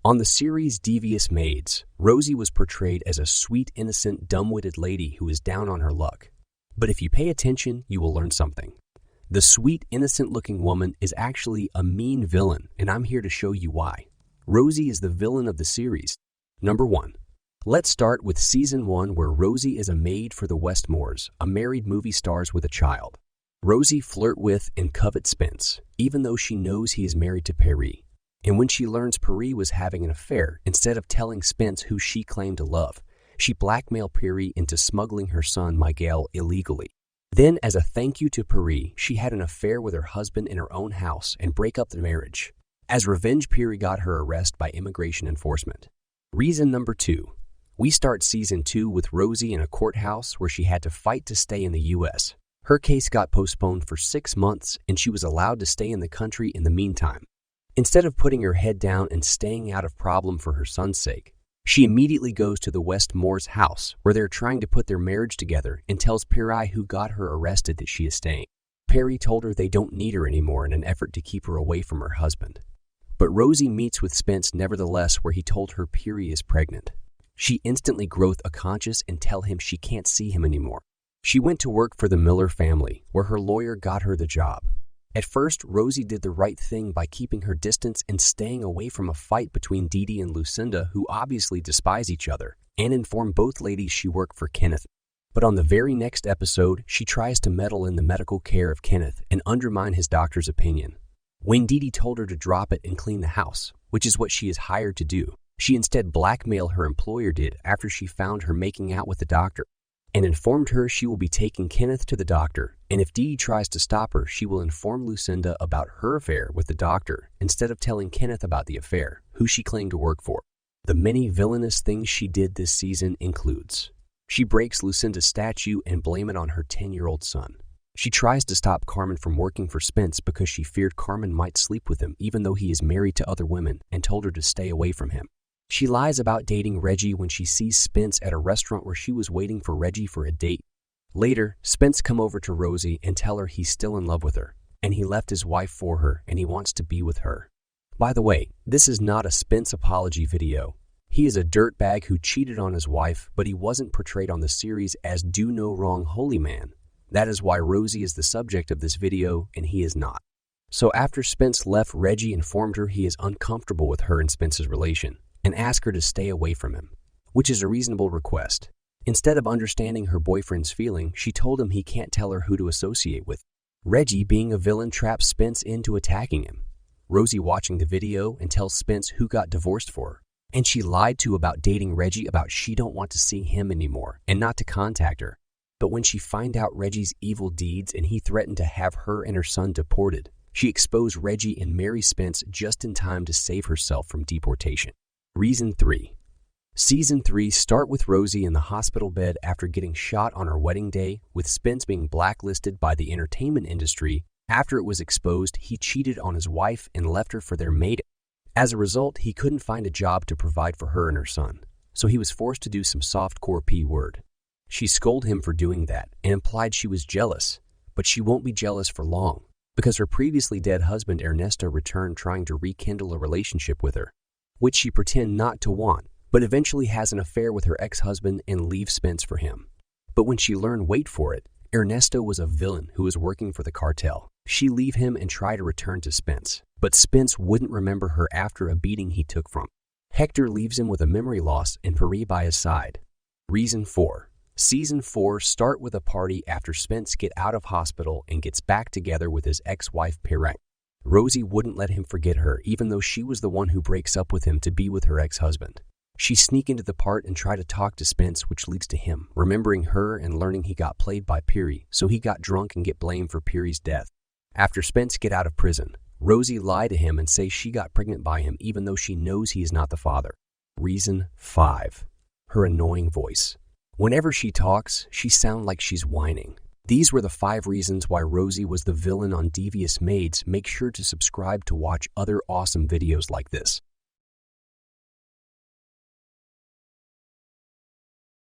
On the series Devious Maids, Rosie was portrayed as a sweet, innocent, dumb-witted lady who is down on her luck. But if you pay attention, you will learn something. The sweet, innocent-looking woman is actually a mean villain, and I'm here to show you why. Rosie is the villain of the series. Number 1. Let's start with Season 1, where Rosie is a maid for the Westmores, a married movie stars with a child. Rosie flirt with and covet Spence, even though she knows he is married to Perry. And when she learns Perry was having an affair, instead of telling Spence who she claimed to love, she blackmailed Perry into smuggling her son Miguel illegally. Then, as a thank you to Perry, she had an affair with her husband in her own house and break up the marriage. As revenge, Perry got her arrested by immigration enforcement. Reason number 2. We start Season 2 with Rosie in a courthouse where she had to fight to stay in the U.S. Her case got postponed for 6 months, and she was allowed to stay in the country in the meantime. Instead of putting her head down and staying out of problem for her son's sake, she immediately goes to the Westmore's house where they're trying to put their marriage together and tells Perry, who got her arrested, that she is staying. Perry told her they don't need her anymore in an effort to keep her away from her husband. But Rosie meets with Spence nevertheless, where he told her Perry is pregnant. She instantly growth conscious and tell him she can't see him anymore. She went to work for the Miller family, where her lawyer got her the job. At first, Rosie did the right thing by keeping her distance and staying away from a fight between Dee Dee and Lucinda, who obviously despise each other, and informed both ladies she worked for Kenneth. But on the very next episode, she tries to meddle in the medical care of Kenneth and undermine his doctor's opinion. When Dee Dee told her to drop it and clean the house, which is what she is hired to do, she instead blackmailed her employer did after she found her making out with the doctor, and informed her she will be taking Kenneth to the doctor, and if Dee Dee tries to stop her, she will inform Lucinda about her affair with the doctor instead of telling Kenneth about the affair, who she claimed to work for. The many villainous things she did this season includes: she breaks Lucinda's statue and blame it on her 10-year-old son. She tries to stop Carmen from working for Spence because she feared Carmen might sleep with him even though he is married to other women, and told her to stay away from him. She lies about dating Reggie when she sees Spence at a restaurant where she was waiting for Reggie for a date. Later, Spence come over to Rosie and tell her he's still in love with her, and he left his wife for her and he wants to be with her. By the way, this is not a Spence apology video. He is a dirtbag who cheated on his wife, but he wasn't portrayed on the series as do no wrong holy man. That is why Rosie is the subject of this video and he is not. So after Spence left, Reggie informed her he is uncomfortable with her and Spence's relation, and ask her to stay away from him, which is a reasonable request. Instead of understanding her boyfriend's feeling, she told him he can't tell her who to associate with. Reggie, being a villain, traps Spence into attacking him. Rosie watching the video and tells Spence who got divorced for her, and she lied to about dating Reggie about she don't want to see him anymore and not to contact her. But when she find out Reggie's evil deeds and he threatened to have her and her son deported, she exposed Reggie and married Spence just in time to save herself from deportation. Reason 3. Season 3 start with Rosie in the hospital bed after getting shot on her wedding day, with Spence being blacklisted by the entertainment industry after it was exposed he cheated on his wife and left her for their maid. As a result, he couldn't find a job to provide for her and her son, so he was forced to do some softcore P-word. She scolded him for doing that and implied she was jealous, but she won't be jealous for long because her previously dead husband Ernesto returned trying to rekindle a relationship with her, which she pretend not to want, but eventually has an affair with her ex-husband and leaves Spence for him. But when she learned, wait for it, Ernesto was a villain who was working for the cartel, she leave him and try to return to Spence, but Spence wouldn't remember her after a beating he took from. Hector leaves him with a memory loss and Perry by his side. Reason 4. Season 4 start with a party after Spence get out of hospital and gets back together with his ex-wife Perry. Rosie wouldn't let him forget her even though she was the one who breaks up with him to be with her ex-husband. She sneak into the part and try to talk to Spence, which leads to him remembering her and learning he got played by Perry, so he got drunk and get blamed for Perry's death. After Spence get out of prison, Rosie lied to him and say she got pregnant by him even though she knows he is not the father. Reason 5. Her annoying voice. Whenever she talks, she sounds like she's whining. These were the 5 reasons why Rosie was the villain on Devious Maids. Make sure to subscribe to watch other awesome videos like this.